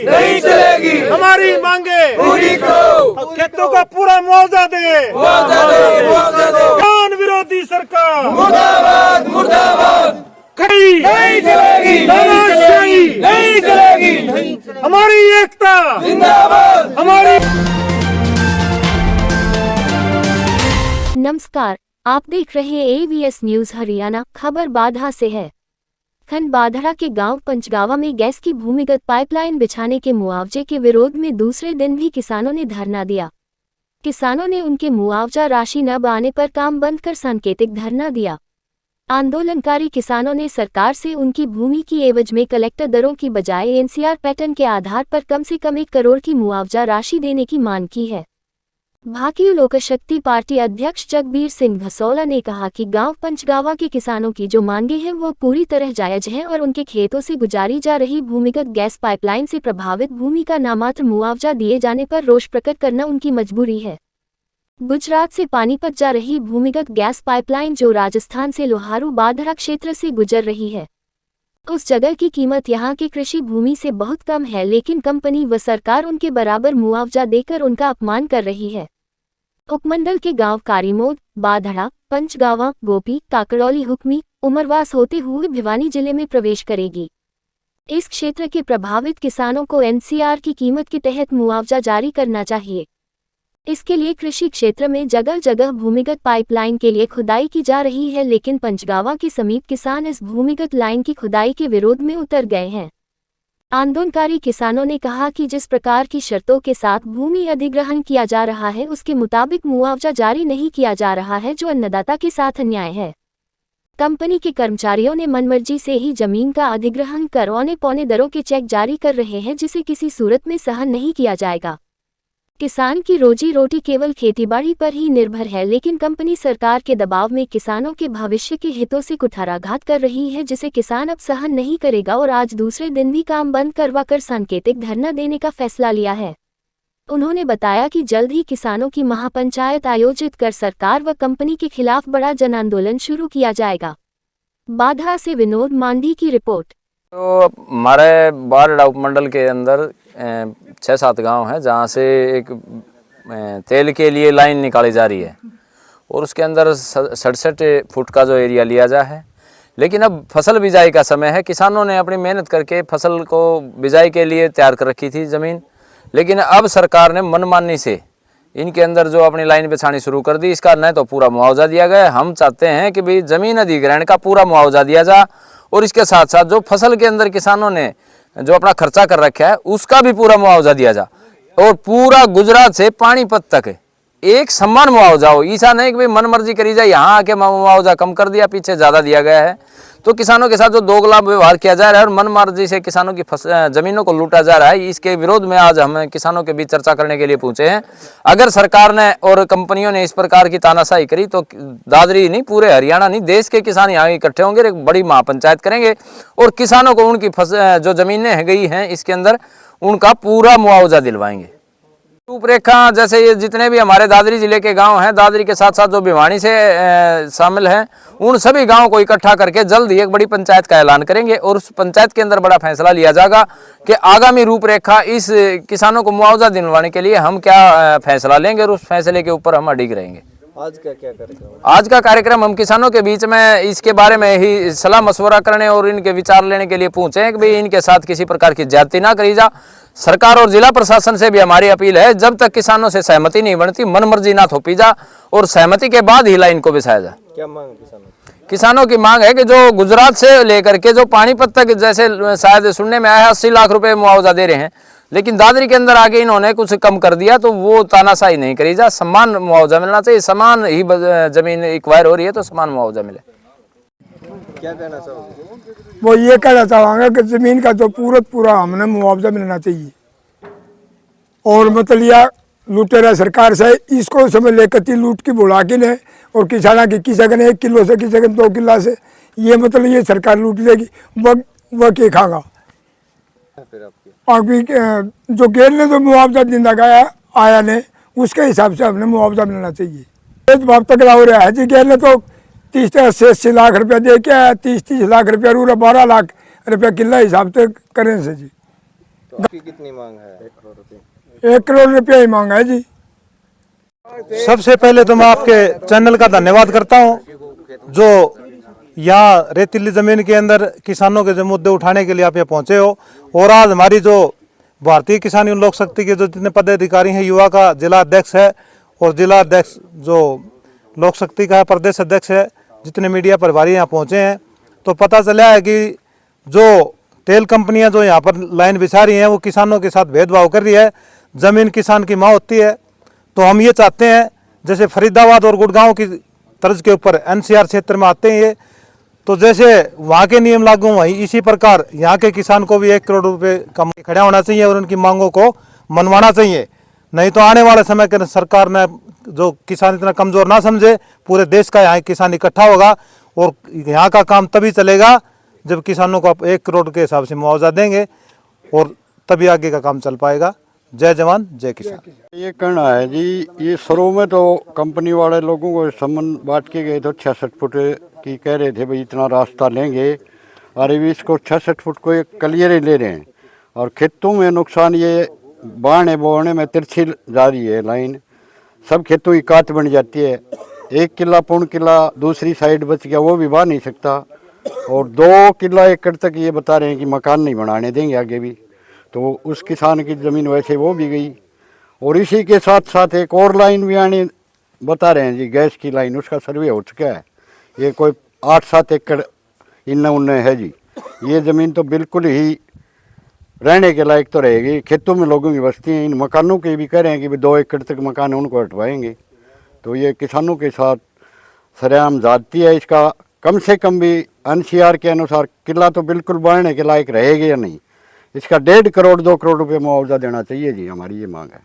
नहीं चलेगी, हमारी मांगे पूरी करो, खेतों का पूरा मुआवजा दे, मुआवजा दो, मुआवजा दो। किसान विरोधी सरकार मुर्दाबाद, मुर्दाबाद, खड़ी नहीं चलेगी, तानाशाही नहीं चलेगी, हमारी एकता जिंदाबाद, हमारी। नमस्कार, आप देख रहे हैं AVS न्यूज हरियाणा। खबर बाधा से है। खंड बाधड़ा के गांव पंचगावा में गैस की भूमिगत पाइपलाइन बिछाने के मुआवजे के विरोध में दूसरे दिन भी किसानों ने धरना दिया। किसानों ने उनके मुआवजा राशि न आने पर काम बंद कर सांकेतिक धरना दिया। आंदोलनकारी किसानों ने सरकार से उनकी भूमि की एवज में कलेक्टर दरों की बजाय NCR पैटर्न के आधार पर कम से कम 1 करोड़ की मुआवजा राशि देने की मांग की है। भारतीय लोकशक्ति पार्टी अध्यक्ष जगबीर सिंह भसौला ने कहा कि गांव पंचगावा के किसानों की जो मांगे हैं वो पूरी तरह जायज हैं और उनके खेतों से गुजारी जा रही भूमिगत गैस पाइपलाइन से प्रभावित भूमि का नामात्र मुआवजा दिए जाने पर रोष प्रकट करना उनकी मजबूरी है। गुजरात से पानीपत जा रही भूमिगत गैस पाइपलाइन जो राजस्थान से लोहारू बाधड़ा क्षेत्र से गुजर रही है, उस जगह की कीमत यहाँ के कृषि भूमि से बहुत कम है, लेकिन कंपनी व सरकार उनके बराबर मुआवजा देकर उनका अपमान कर रही है। उपमंडल के गांव कारीमोद, बाधड़ा, पंचगावा, गोपी, काकड़ौली, हुक्मी, उमरवास होते हुए भिवानी जिले में प्रवेश करेगी। इस क्षेत्र के प्रभावित किसानों को NCR की कीमत के तहत मुआवजा जारी करना चाहिए। इसके लिए कृषि क्षेत्र में जगह जगह भूमिगत पाइपलाइन के लिए खुदाई की जा रही है, लेकिन पंचगावा के समीप किसान इस भूमिगत लाइन की खुदाई के विरोध में उतर गए हैं। आंदोलनकारी किसानों ने कहा कि जिस प्रकार की शर्तों के साथ भूमि अधिग्रहण किया जा रहा है उसके मुताबिक मुआवजा जारी नहीं किया जा रहा है, जो अन्नदाता के साथ अन्याय है। कंपनी के कर्मचारियों ने मनमर्जी से ही जमीन का अधिग्रहण कर औने पौने दरों के चेक जारी कर रहे हैं, जिसे किसी सूरत में सहन नहीं किया जाएगा। किसान की रोजी रोटी केवल खेतीबाड़ी पर ही निर्भर है, लेकिन कंपनी सरकार के दबाव में किसानों के भविष्य के हितों से कुठाराघात कर रही है, जिसे किसान अब सहन नहीं करेगा और आज दूसरे दिन भी काम बंद करवाकर सांकेतिक धरना देने का फैसला लिया है। उन्होंने बताया कि जल्द ही किसानों की महापंचायत आयोजित कर सरकार व कंपनी के खिलाफ बड़ा जन आंदोलन शुरू किया जाएगा। बाधा से विनोद मांडी की रिपोर्ट। तो हमारे बाधड़ा उपमंडल के अंदर 6-7 गांव हैं जहां से एक तेल के लिए लाइन निकाली जा रही है और उसके अंदर 67 फुट का जो एरिया लिया जा है। लेकिन अब फसल बिजाई का समय है, किसानों ने अपनी मेहनत करके फसल को बिजाई के लिए तैयार कर रखी थी ज़मीन, लेकिन अब सरकार ने मनमानी से इनके अंदर जो अपनी लाइन बिछानी शुरू कर दी। इसका न तो पूरा मुआवजा दिया गया। हम चाहते हैं कि भाई ज़मीन अधिग्रहण का पूरा मुआवजा दिया जा और इसके साथ साथ जो फसल के अंदर किसानों ने जो अपना खर्चा कर रखा है उसका भी पूरा मुआवजा दिया जा और पूरा गुजरात से पानीपत तक एक समान मुआवजा हो। ऐसा नहीं कि भाई मनमर्जी करी जाए, यहाँ आके मुआवजा कम कर दिया, पीछे ज़्यादा दिया गया है। तो किसानों के साथ जो दोगला व्यवहार किया जा रहा है और मनमर्जी से किसानों की ज़मीनों को लूटा जा रहा है, इसके विरोध में आज हम किसानों के बीच चर्चा करने के लिए पहुंचे हैं। अगर सरकार ने और कंपनियों ने इस प्रकार की तानाशाही करी तो दादरी नहीं, पूरे हरियाणा नहीं, देश के किसान यहाँ इकट्ठे होंगे, एक बड़ी महापंचायत करेंगे और किसानों को उनकी जो ज़मीनें गई हैं इसके अंदर उनका पूरा मुआवजा दिलवाएंगे। रूपरेखा जैसे ये जितने भी हमारे दादरी जिले के गांव हैं, दादरी के साथ साथ जो भिवानी से शामिल हैं, उन सभी गांवों को इकट्ठा करके जल्द ही एक बड़ी पंचायत का ऐलान करेंगे और उस पंचायत के अंदर बड़ा फैसला लिया जाएगा कि आगामी रूपरेखा इस किसानों को मुआवजा दिलवाने के लिए हम क्या फैसला लेंगे और उस फैसले के ऊपर हम अडिग रहेंगे। आज का क्या कार्यक्रम? आज का कार्यक्रम हम किसानों के बीच में इसके बारे में ही सलाह मशवरा करने और इनके विचार लेने के लिए पहुंचे हैं कि भाई इनके साथ किसी प्रकार की ज्यादती ना करी जा। सरकार और जिला प्रशासन से भी हमारी अपील है, जब तक किसानों से सहमति नहीं बनती मनमर्जी ना थोपी जा और सहमति के बाद ही लाइन को बिछाया जा। क्या मांग किसानों की मांग है कि जो गुजरात से लेकर के जो पानीपत तक, जैसे शायद सुनने में आया 80 लाख रुपए मुआवजा दे रहे हैं, लेकिन दादरी के अंदर आगे इन्होंने कुछ कम कर दिया, तो वो तानाशाही नहीं करी जा। समान मुआवजा मिलना चाहिए, समान ही जमीन एक्वायर हो रही है तो समान मुआवजा मिले। क्या कहना चाहोगे? वो ये कहना चाहेंगे कि जमीन का जो पूरा हमने मुआवजा मिलना चाहिए और मतलब यह लुटेरा सरकार से इसको समय लेकर लूट की बुला के ने और किसाना की किसा ने 1 किलो से किसा 2 किलो से ये मतलब ये सरकार लूट लेगी, वह के खागा। अभी जो गेल ने जो मुआवजा जिंदा गया आया ने उसके हिसाब से हमने मुआवजा मिलना चाहिए। भाव तक हो रहा है जी, गेल ने तो 30-80 लाख रुपया दे के 30 लाख रुपया 12 लाख रुपया किला हिसाब से करें से जी। तो की कितनी मांग है? 1 करोड़ रुपए। 1 करोड़ रुपया ही मांगा है जी। सबसे पहले तो मैं आपके चैनल का धन्यवाद करता हूं जो यहाँ रेतीली ज़मीन के अंदर किसानों के जो मुद्दे उठाने के लिए आप यहाँ पहुँचे हो। और आज हमारी जो भारतीय किसान लोक शक्ति के जो जितने पदाधिकारी हैं, युवा का जिला अध्यक्ष है और जिला अध्यक्ष जो लोक शक्ति का प्रदेश अध्यक्ष है, जितने मीडिया प्रभारी यहाँ पहुँचे हैं, तो पता चला है कि जो तेल कंपनियाँ जो यहाँ पर लाइन बिछा रही हैं वो किसानों के साथ भेदभाव कर रही है। ज़मीन किसान की माँ होती है। तो हम ये चाहते हैं जैसे फरीदाबाद और गुड़गांव की तर्ज के ऊपर NCR क्षेत्र में आते हैं ये, तो जैसे वहाँ के नियम लागू वहीं इसी प्रकार यहाँ के किसान को भी 1 करोड़ रुपए का खड़ा होना चाहिए और उनकी मांगों को मनवाना चाहिए। नहीं तो आने वाले समय के सरकार ने जो किसान इतना कमज़ोर ना समझे, पूरे देश का यहाँ किसान इकट्ठा होगा और यहाँ का काम तभी चलेगा जब किसानों को आप 1 करोड़ के हिसाब से मुआवजा देंगे और तभी आगे का काम चल पाएगा। जय जवान जय किसान। ये कहना है जी, ये शुरू में तो कंपनी वाले लोगों को संबंध बांट के गए तो 66 फुट की कह रहे थे भाई इतना रास्ता लेंगे, और अभी इसको 66 फुट को एक क्लियर ही ले रहे हैं। और खेतों में नुकसान ये बाढ़ बोने में तिरछी जा रही है लाइन, सब खेतों की काट बन जाती है। 1 किला पौन किला दूसरी साइड बच गया, वो भी बा नहीं सकता। और 2 किला एकड़ तक ये बता रहे हैं कि मकान नहीं बनाने देंगे आगे भी, तो उस किसान की ज़मीन वैसे वो भी गई। और इसी के साथ साथ एक और लाइन भी आने बता रहे हैं जी, गैस की लाइन, उसका सर्वे हो चुका है। ये कोई 8-7 एकड़ इन्ना उन्ना है जी। ये ज़मीन तो बिल्कुल ही रहने के लायक तो रहेगी, खेतों में लोगों की बस्ती हैं। इन मकानों के भी कह रहे हैं कि 2 एकड़ तक मकान है उनको हटवाएंगे। तो ये किसानों के साथ सरेआम जाती है। इसका कम से कम भी NCR के अनुसार किला तो बिल्कुल बढ़ने के लायक रहेगा या नहीं, इसका 1.5 करोड़ 2 करोड़ रुपये मुआवजा देना चाहिए जी, हमारी ये मांग है।